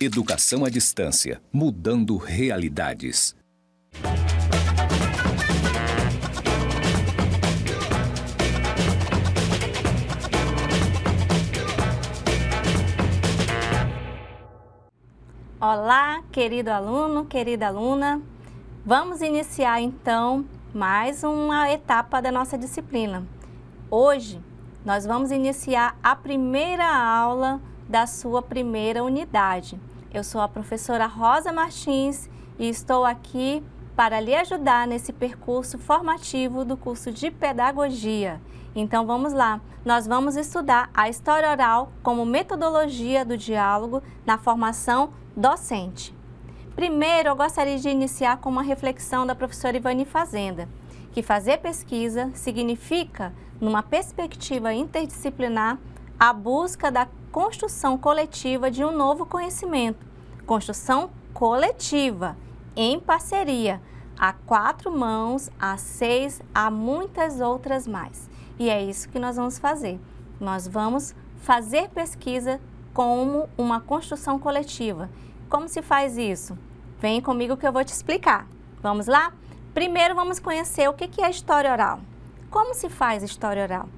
Educação à distância, mudando realidades. Olá, querido aluno, querida aluna. Vamos iniciar então mais uma etapa da nossa disciplina. Hoje nós vamos iniciar a primeira aula da sua primeira unidade. Eu sou a professora Rosa Martins e estou aqui para lhe ajudar nesse percurso formativo do curso de Pedagogia. Então vamos lá, nós vamos estudar a história oral como metodologia do diálogo na formação docente. Primeiro, eu gostaria de iniciar com uma reflexão da professora Ivani Fazenda, que fazer pesquisa significa, numa perspectiva interdisciplinar, a busca da construção coletiva de um novo conhecimento, construção coletiva, em parceria, a 4 mãos, a 6, a muitas outras mais. E é isso que nós vamos fazer. Nós vamos fazer pesquisa como uma construção coletiva. Como se faz isso? Vem comigo que eu vou te explicar. Vamos lá? Primeiro vamos conhecer o que é história oral. Como se faz história oral?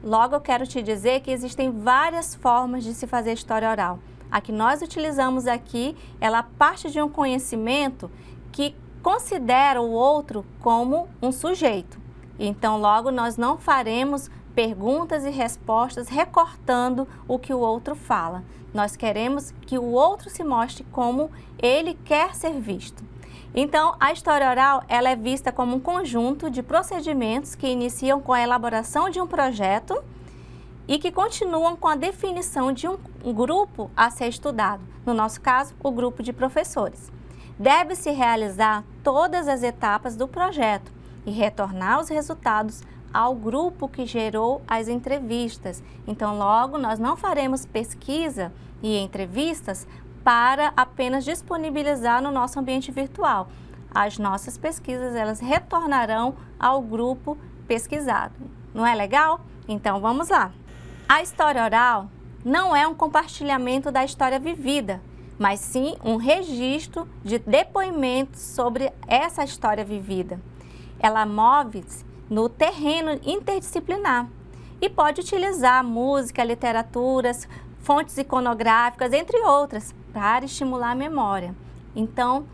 Logo eu quero te dizer que existem várias formas de se fazer história oral. A que nós utilizamos aqui, ela parte de um conhecimento que considera o outro como um sujeito. Então logo nós não faremos perguntas e respostas recortando o que o outro fala. Nós queremos que o outro se mostre como ele quer ser visto. Então, a história oral ela é vista como um conjunto de procedimentos que iniciam com a elaboração de um projeto e que continuam com a definição de um grupo a ser estudado. No nosso caso, o grupo de professores. Deve-se realizar todas as etapas do projeto e retornar os resultados ao grupo que gerou as entrevistas. Então, logo, nós não faremos pesquisa e entrevistas para apenas disponibilizar no nosso ambiente virtual. As nossas pesquisas, elas retornarão ao grupo pesquisado. Não é legal? Então, vamos lá. A história oral não é um compartilhamento da história vivida, mas sim um registro de depoimentos sobre essa história vivida. Ela move-se no terreno interdisciplinar e pode utilizar música, literaturas, fontes iconográficas, entre outras, para estimular a memória. Então,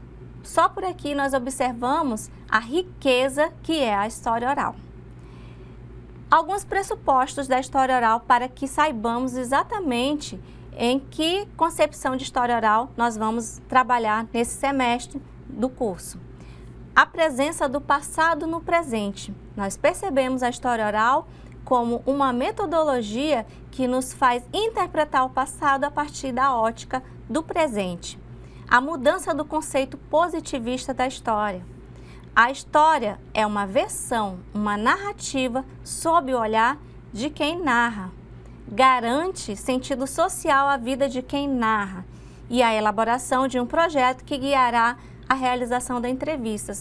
só por aqui nós observamos a riqueza que é a história oral. Alguns pressupostos da história oral para que saibamos exatamente em que concepção de história oral nós vamos trabalhar nesse semestre do curso. A presença do passado no presente. Nós percebemos a história oral como uma metodologia que nos faz interpretar o passado a partir da ótica do presente. A mudança do conceito positivista da história. A história é uma versão, uma narrativa sob o olhar de quem narra. Garante sentido social à vida de quem narra e a elaboração de um projeto que guiará a realização das entrevistas.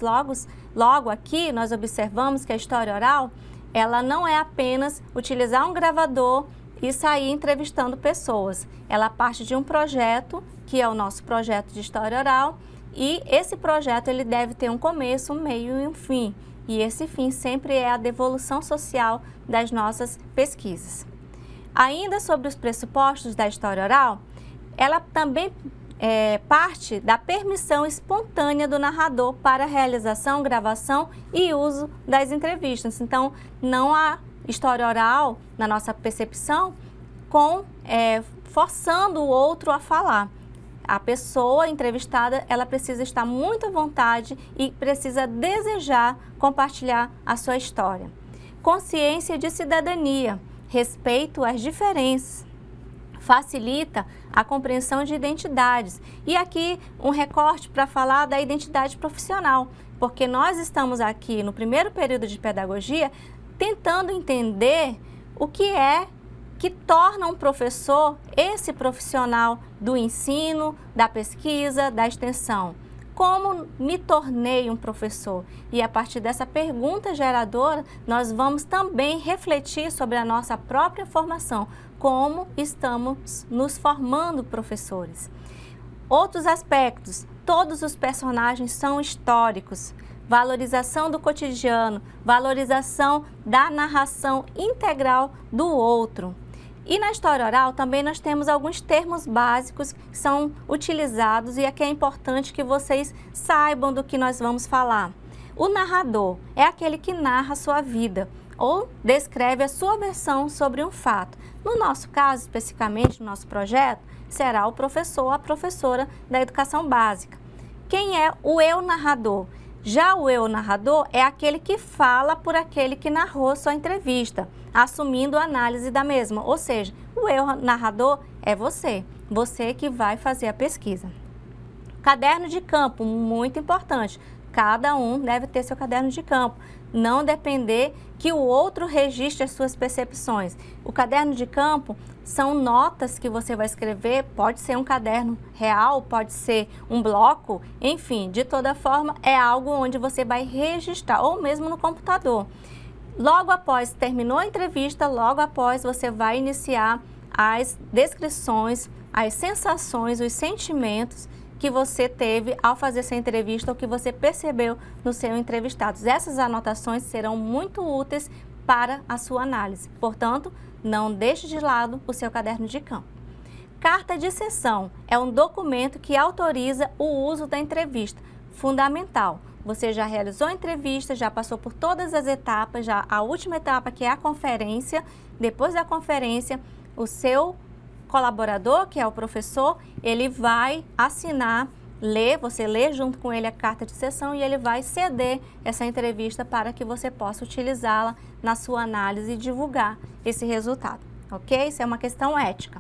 Logo aqui nós observamos que a história oral ela não é apenas utilizar um gravador e sair entrevistando pessoas. Ela parte de um projeto, que é o nosso projeto de história oral, e esse projeto ele deve ter um começo, um meio e um fim. E esse fim sempre é a devolução social das nossas pesquisas. Ainda sobre os pressupostos da história oral, ela também parte da permissão espontânea do narrador para a realização, gravação e uso das entrevistas. Então, não há história oral, na nossa percepção, forçando o outro a falar. A pessoa entrevistada, ela precisa estar muito à vontade e precisa desejar compartilhar a sua história. Consciência de cidadania, respeito às diferenças, facilita a compreensão de identidades. E aqui um recorte para falar da identidade profissional, porque nós estamos aqui no primeiro período de pedagogia tentando entender o que é que torna um professor esse profissional do ensino, da pesquisa, da extensão. Como me tornei um professor? E a partir dessa pergunta geradora, nós vamos também refletir sobre a nossa própria formação, como estamos nos formando professores. Outros aspectos, todos os personagens são históricos. Valorização do cotidiano, valorização da narração integral do outro. E na história oral também nós temos alguns termos básicos que são utilizados e aqui é importante que vocês saibam do que nós vamos falar. O narrador é aquele que narra a sua vida ou descreve a sua versão sobre um fato. No nosso caso, especificamente no nosso projeto, será o professor ou a professora da educação básica. Quem é o eu narrador? Já o eu narrador é aquele que fala por aquele que narrou sua entrevista, assumindo a análise da mesma. Ou seja, o eu narrador é você que vai fazer a pesquisa. Caderno de campo, muito importante. Cada um deve ter seu caderno de campo. Não depender que o outro registre as suas percepções. O caderno de campo são notas que você vai escrever, pode ser um caderno real, pode ser um bloco, enfim, de toda forma é algo onde você vai registrar, ou mesmo no computador. Logo após terminou a entrevista, logo após você vai iniciar as descrições, as sensações, os sentimentos que você teve ao fazer essa entrevista ou que você percebeu no seu entrevistado. Essas anotações serão muito úteis para a sua análise. Portanto, não deixe de lado o seu caderno de campo. Carta de sessão é um documento que autoriza o uso da entrevista. Fundamental. Você já realizou a entrevista, já passou por todas as etapas, já a última etapa que é a conferência. Depois da conferência, o seu colaborador, que é o professor, ele vai assinar, você lê junto com ele a carta de sessão e ele vai ceder essa entrevista para que você possa utilizá-la na sua análise e divulgar esse resultado, ok? Isso é uma questão ética.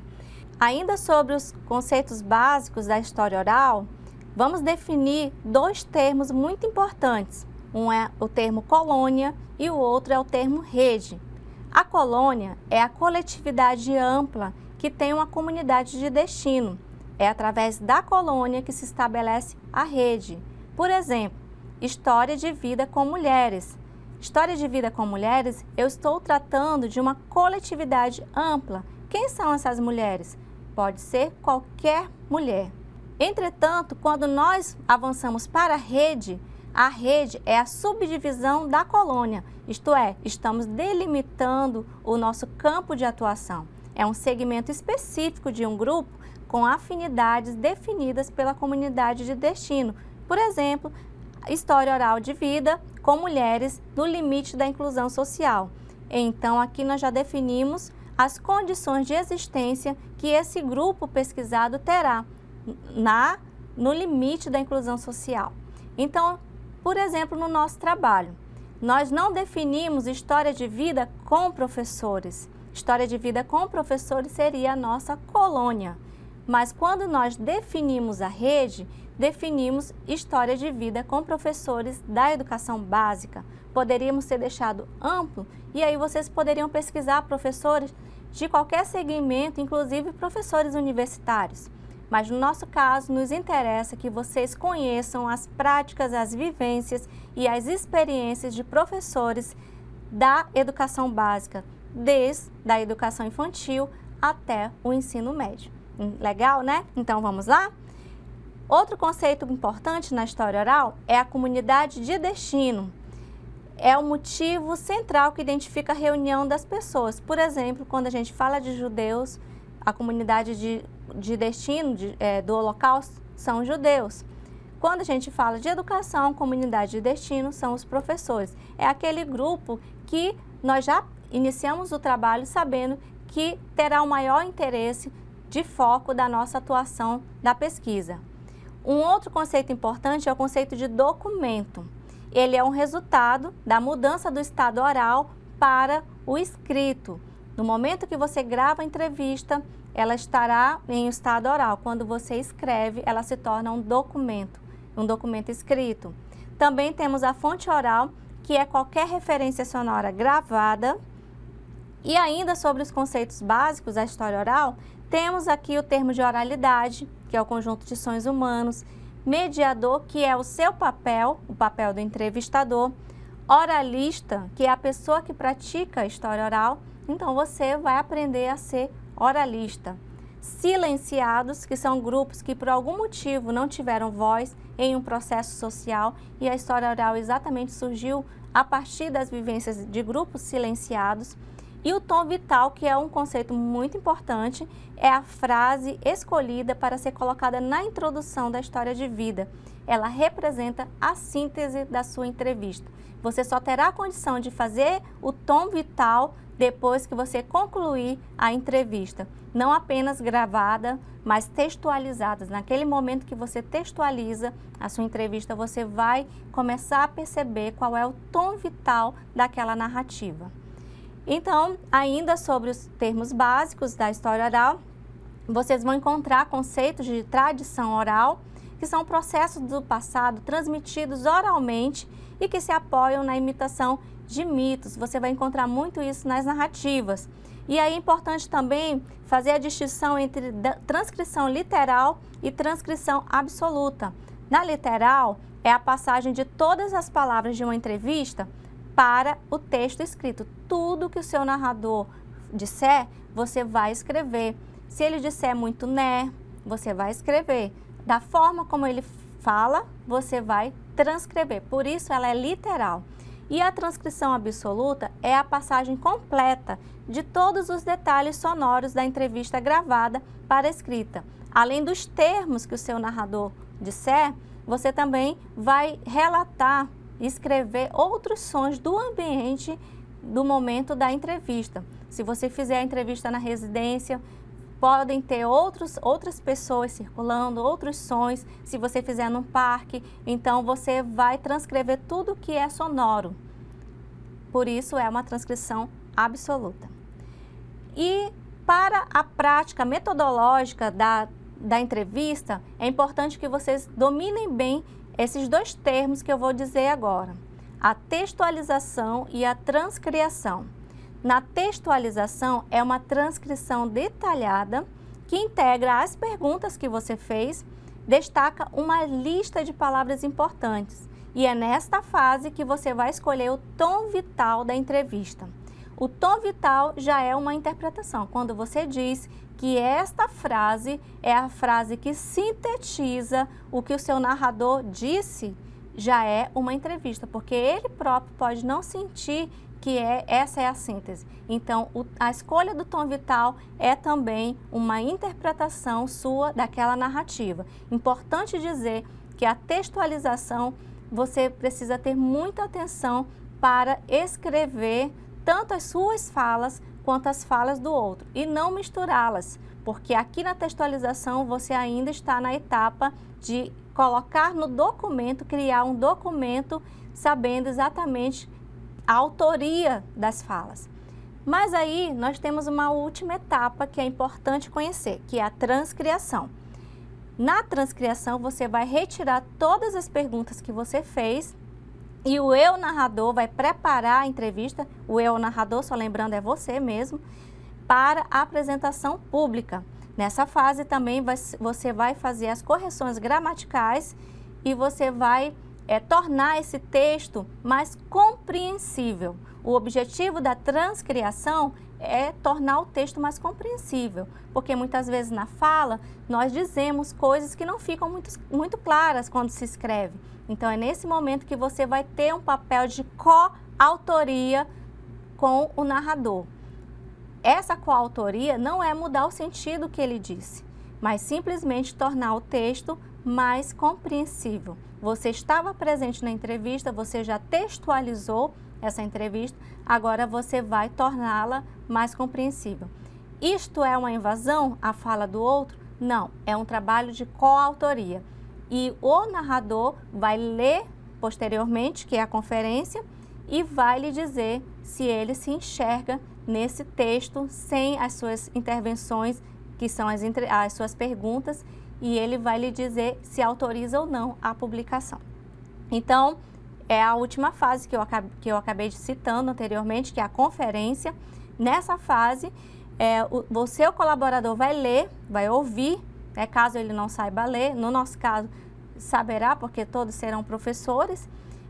Ainda sobre os conceitos básicos da história oral, vamos definir dois termos muito importantes. Um é o termo colônia e o outro é o termo rede. A colônia é a coletividade ampla que tem uma comunidade de destino. É através da colônia que se estabelece a rede. Por exemplo, história de vida com mulheres. História de vida com mulheres, eu estou tratando de uma coletividade ampla. Quem são essas mulheres? Pode ser qualquer mulher. Entretanto, quando nós avançamos para a rede é a subdivisão da colônia, isto é, estamos delimitando o nosso campo de atuação. É um segmento específico de um grupo com afinidades definidas pela comunidade de destino. Por exemplo, história oral de vida com mulheres no limite da inclusão social. Então, aqui nós já definimos as condições de existência que esse grupo pesquisado terá no limite da inclusão social. Então, por exemplo, no nosso trabalho, nós não definimos história de vida com professores. História de vida com professores seria a nossa colônia. Mas quando nós definimos a rede, definimos história de vida com professores da educação básica. Poderíamos ter deixado amplo e aí vocês poderiam pesquisar professores de qualquer segmento, inclusive professores universitários. Mas no nosso caso, nos interessa que vocês conheçam as práticas, as vivências e as experiências de professores da educação básica, desde a educação infantil até o ensino médio. Legal, né? Então vamos lá? Outro conceito importante na história oral é a comunidade de destino. É o motivo central que identifica a reunião das pessoas. Por exemplo, quando a gente fala de judeus, a comunidade de destino do Holocausto são os judeus. Quando a gente fala de educação, comunidade de destino são os professores. É aquele grupo que nós já iniciamos o trabalho sabendo que terá o maior interesse de foco da nossa atuação da pesquisa. Um outro conceito importante é o conceito de documento. Ele é um resultado da mudança do estado oral para o escrito. No momento que você grava a entrevista, ela estará em estado oral. Quando você escreve, ela se torna um documento escrito. Também temos a fonte oral, que é qualquer referência sonora gravada. E ainda sobre os conceitos básicos da história oral, temos aqui o termo de oralidade, que é o conjunto de sons humanos, mediador, que é o seu papel, o papel do entrevistador, oralista, que é a pessoa que pratica a história oral, então você vai aprender a ser oralista. silenciados, que são grupos que por algum motivo não tiveram voz em um processo social, e a história oral exatamente surgiu a partir das vivências de grupos silenciados. E o tom vital, que é um conceito muito importante, é a frase escolhida para ser colocada na introdução da história de vida. Ela representa a síntese da sua entrevista. Você só terá condição de fazer o tom vital depois que você concluir a entrevista. Não apenas gravada, mas textualizada. Naquele momento que você textualiza a sua entrevista, você vai começar a perceber qual é o tom vital daquela narrativa. Então, ainda sobre os termos básicos da história oral, vocês vão encontrar conceitos de tradição oral, que são processos do passado transmitidos oralmente e que se apoiam na imitação de mitos. Você vai encontrar muito isso nas narrativas. E aí é importante também fazer a distinção entre transcrição literal e transcrição absoluta. Na literal, é a passagem de todas as palavras de uma entrevista para o texto escrito. Tudo que o seu narrador disser, você vai escrever. Se ele disser muito né, você vai escrever. Da forma como ele fala, você vai transcrever. Por isso, ela é literal. E a transcrição absoluta é a passagem completa de todos os detalhes sonoros da entrevista gravada para a escrita. Além dos termos que o seu narrador disser, você também vai relatar, escrever outros sons do ambiente do momento da entrevista. Se você fizer a entrevista na residência, podem ter outras pessoas circulando, outros sons. Se você fizer num parque, então você vai transcrever tudo que é sonoro. Por isso é uma transcrição absoluta. E para a prática metodológica da entrevista, é importante que vocês dominem bem esses dois termos que eu vou dizer agora: a textualização e a transcriação. Na textualização é uma transcrição detalhada que integra as perguntas que você fez, destaca uma lista de palavras importantes. E é nesta fase que você vai escolher o tom vital da entrevista. O tom vital já é uma interpretação, quando você diz que esta frase é a frase que sintetiza o que o seu narrador disse, já é uma entrevista, porque ele próprio pode não sentir que essa é a síntese. Então, a escolha do tom vital é também uma interpretação sua daquela narrativa. Importante dizer que a textualização, você precisa ter muita atenção para escrever tanto as suas falas quanto as falas do outro e não misturá-las, porque aqui na textualização você ainda está na etapa de colocar no documento, criar um documento sabendo exatamente a autoria das falas. Mas aí nós temos uma última etapa que é importante conhecer, que é a transcriação. Na transcriação você vai retirar todas as perguntas que você fez e o eu narrador vai preparar a entrevista, o eu narrador, só lembrando, é você mesmo, para a apresentação pública. Nessa fase também você vai fazer as correções gramaticais e você vai tornar esse texto mais compreensível. O objetivo da transcriação é tornar o texto mais compreensível, porque muitas vezes na fala nós dizemos coisas que não ficam muito claras quando se escreve. Então é nesse momento que você vai ter um papel de coautoria com o narrador. Essa coautoria não é mudar o sentido que ele disse, mas simplesmente tornar o texto mais compreensível. Você estava presente na entrevista, você já textualizou essa entrevista, agora você vai torná-la mais compreensível. Isto é uma invasão à fala do outro? Não, é um trabalho de coautoria. E o narrador vai ler posteriormente, que é a conferência, e vai lhe dizer se ele se enxerga nesse texto sem as suas intervenções, que são as suas perguntas, e ele vai lhe dizer se autoriza ou não a publicação. Então, é a última fase que eu acabei de citando anteriormente, que é a conferência. Nessa fase, o seu colaborador vai ler, vai ouvir, caso ele não saiba ler, no nosso caso, saberá, porque todos serão professores,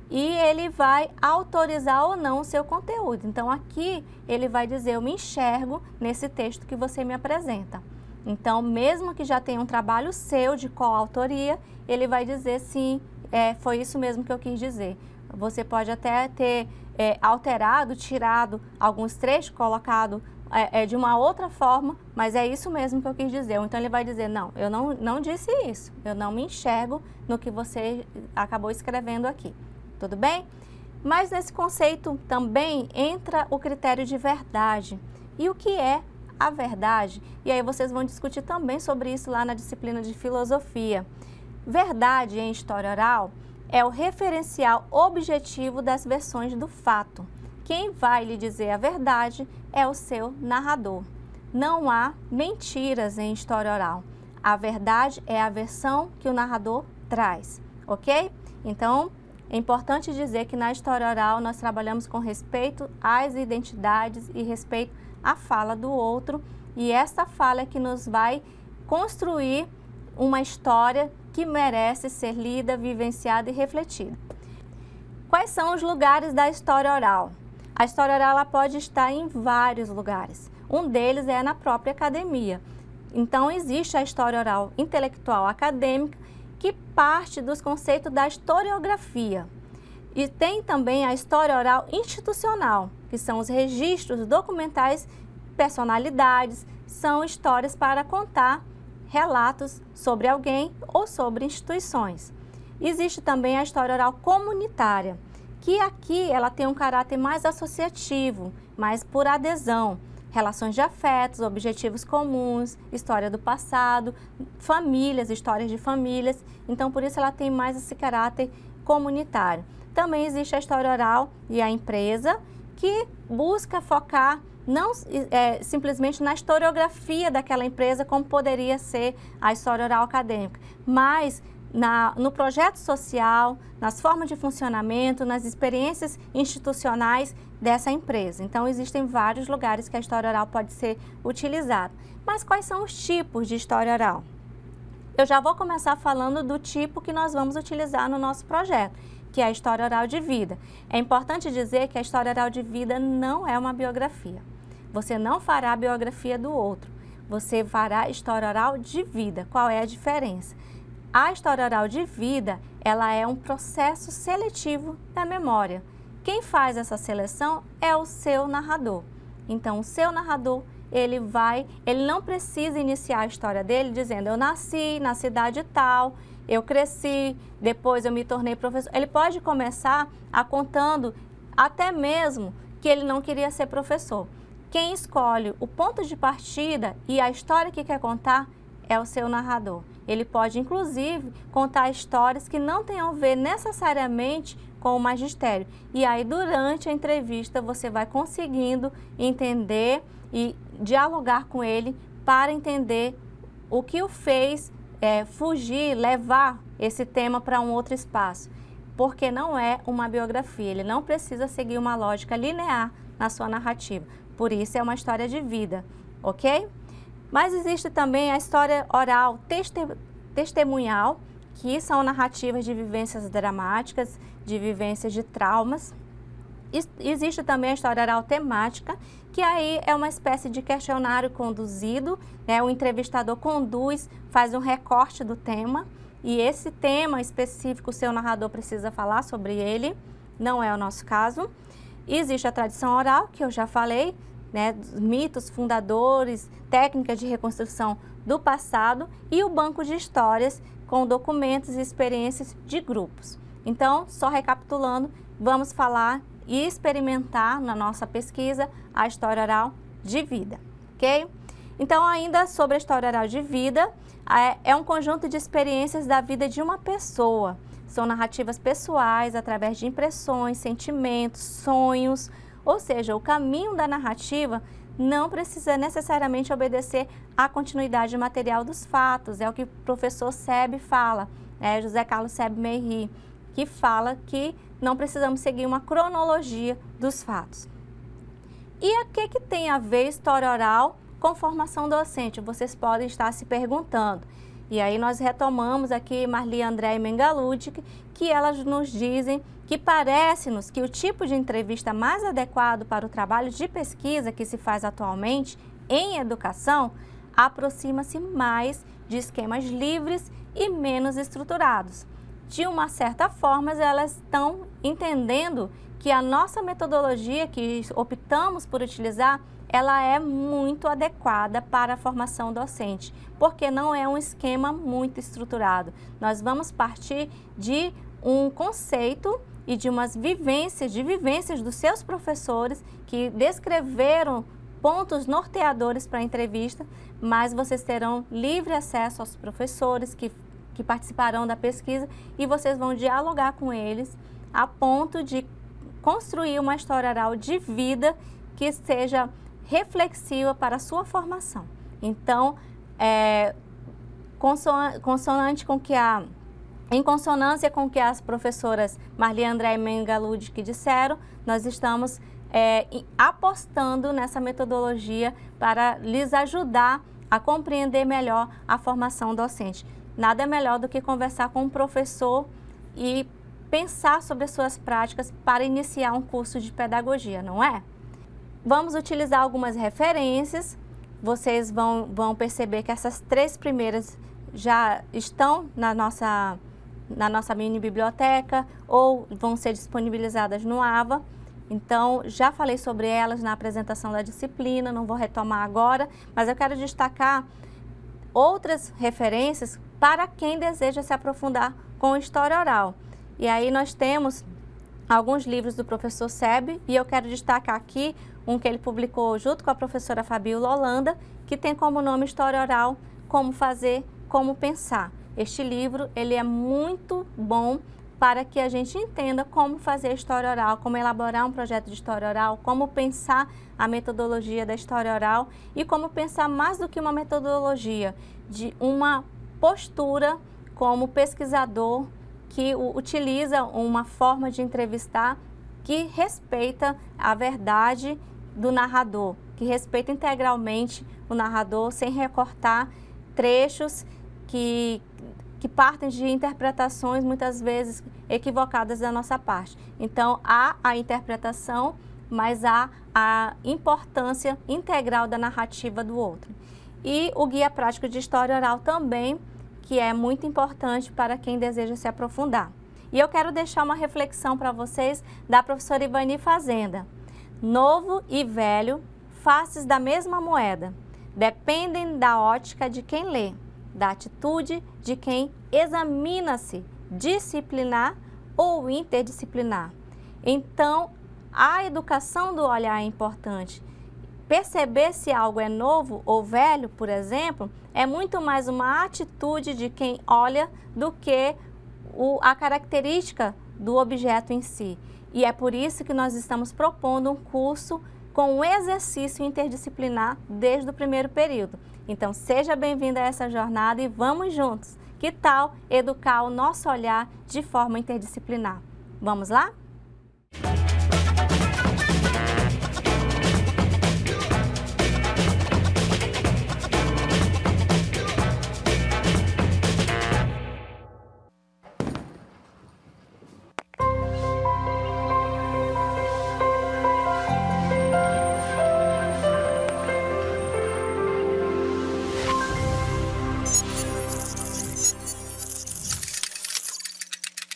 e ele vai autorizar ou não o seu conteúdo. Então, aqui ele vai dizer, eu me enxergo nesse texto que você me apresenta. Então, mesmo que já tenha um trabalho seu de coautoria, ele vai dizer sim, foi isso mesmo que eu quis dizer. Você pode até ter alterado, tirado alguns trechos, colocado de uma outra forma, mas é isso mesmo que eu quis dizer. Então, ele vai dizer, não, eu não disse isso, eu não me enxergo no que você acabou escrevendo aqui. Tudo bem? Mas nesse conceito também entra o critério de verdade. E o que é a verdade? E aí vocês vão discutir também sobre isso lá na disciplina de filosofia. Verdade em história oral é o referencial objetivo das versões do fato. Quem vai lhe dizer a verdade é o seu narrador. Não há mentiras em história oral. A verdade é a versão que o narrador traz, ok? Então, é importante dizer que na história oral nós trabalhamos com respeito às identidades e respeito à fala do outro, e essa fala é que nos vai construir uma história que merece ser lida, vivenciada e refletida. Quais são os lugares da história oral? A história oral ela pode estar em vários lugares. Um deles é na própria academia. Então, existe a história oral intelectual acadêmica, que parte dos conceitos da historiografia. E tem também a história oral institucional, que são os registros documentais, personalidades, são histórias para contar relatos sobre alguém ou sobre instituições. Existe também a história oral comunitária, que aqui ela tem um caráter mais associativo, mais por adesão. Relações de afetos, objetivos comuns, história do passado, famílias, histórias de famílias. Então, por isso ela tem mais esse caráter comunitário. Também existe a história oral e a empresa, que busca focar não simplesmente na historiografia daquela empresa, como poderia ser a história oral acadêmica, mas no projeto social, nas formas de funcionamento, nas experiências institucionais dessa empresa. Então, existem vários lugares que a história oral pode ser utilizada. Mas quais são os tipos de história oral? Eu já vou começar falando do tipo que nós vamos utilizar no nosso projeto, que é a história oral de vida. É importante dizer que a história oral de vida não é uma biografia. Você não fará a biografia do outro, você fará história oral de vida. Qual é a diferença? A história oral de vida, ela é um processo seletivo da memória. Quem faz essa seleção é o seu narrador. Então, o seu narrador, ele não precisa iniciar a história dele dizendo, eu nasci na cidade tal, eu cresci, depois eu me tornei professor. Ele pode começar contando até mesmo que ele não queria ser professor. Quem escolhe o ponto de partida e a história que quer contar é o seu narrador. Ele pode, inclusive, contar histórias que não tenham a ver necessariamente com o magistério. E aí, durante a entrevista, você vai conseguindo entender e dialogar com ele para entender o que o fez fugir, levar esse tema para um outro espaço. Porque não é uma biografia, ele não precisa seguir uma lógica linear na sua narrativa. Por isso, é uma história de vida, ok? Mas existe também a história oral testemunhal, que são narrativas de vivências dramáticas, de vivências de traumas. Existe também a história oral temática, que aí é uma espécie de questionário conduzido, o entrevistador conduz, faz um recorte do tema, e esse tema específico o seu narrador precisa falar sobre ele, não é o nosso caso. Existe a tradição oral, que eu já falei, mitos, fundadores, técnicas de reconstrução do passado, e o banco de histórias com documentos e experiências de grupos. Então, só recapitulando, vamos falar e experimentar na nossa pesquisa a história oral de vida, ok? Então, ainda sobre a história oral de vida, é um conjunto de experiências da vida de uma pessoa. São narrativas pessoais através de impressões, sentimentos, sonhos, ou seja, o caminho da narrativa não precisa necessariamente obedecer à continuidade material dos fatos. É o que o professor Sebe fala, José Carlos Sebe Meiri, que fala que não precisamos seguir uma cronologia dos fatos. E o que tem a ver história oral com formação docente? Vocês podem estar se perguntando. E aí nós retomamos aqui Marli André e Mengaludi, que elas nos dizem que parece-nos que o tipo de entrevista mais adequado para o trabalho de pesquisa que se faz atualmente em educação aproxima-se mais de esquemas livres e menos estruturados. De uma certa forma, elas estão entendendo que a nossa metodologia que optamos por utilizar, ela é muito adequada para a formação docente, porque não é um esquema muito estruturado. Nós vamos partir de um conceito e de umas vivências dos seus professores que descreveram pontos norteadores para a entrevista, mas vocês terão livre acesso aos professores que participarão da pesquisa e vocês vão dialogar com eles a ponto de construir uma história oral de vida que seja reflexiva para a sua formação. Então, em consonância com o que as professoras Marli André e Mengalud que disseram, nós estamos apostando nessa metodologia para lhes ajudar a compreender melhor a formação docente. Nada melhor do que conversar com um professor e pensar sobre as suas práticas para iniciar um curso de pedagogia, não é? Vamos utilizar algumas referências. Vocês vão perceber que essas 3 primeiras já estão na nossa mini biblioteca ou vão ser disponibilizadas no AVA. Então, já falei sobre elas na apresentação da disciplina, não vou retomar agora, mas eu quero destacar outras referências para quem deseja se aprofundar com história oral. E aí nós temos alguns livros do professor Seb, e eu quero destacar aqui um que ele publicou junto com a professora Fabiola Holanda, que tem como nome História Oral, Como Fazer, Como Pensar. Este livro, ele é muito bom para que a gente entenda como fazer história oral, como elaborar um projeto de história oral, como pensar a metodologia da história oral e como pensar mais do que uma metodologia, de uma postura como pesquisador que utiliza uma forma de entrevistar que respeita a verdade do narrador, que respeita integralmente o narrador sem recortar trechos que partem de interpretações muitas vezes equivocadas da nossa parte. Então, há a interpretação, mas há a importância integral da narrativa do outro. E o Guia Prático de História Oral também, que é muito importante para quem deseja se aprofundar. E eu quero deixar uma reflexão para vocês da professora Ivani Fazenda. Novo e velho, faces da mesma moeda, dependem da ótica de quem lê, da atitude de quem examina-se, disciplinar ou interdisciplinar. Então, a educação do olhar é importante. Perceber se algo é novo ou velho, por exemplo, é muito mais uma atitude de quem olha do que a característica do objeto em si. E é por isso que nós estamos propondo um curso com um exercício interdisciplinar desde o primeiro período. Então, seja bem-vindo a essa jornada e vamos juntos. Que tal educar o nosso olhar de forma interdisciplinar? Vamos lá?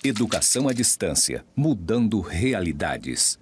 Educação à distância, mudando realidades.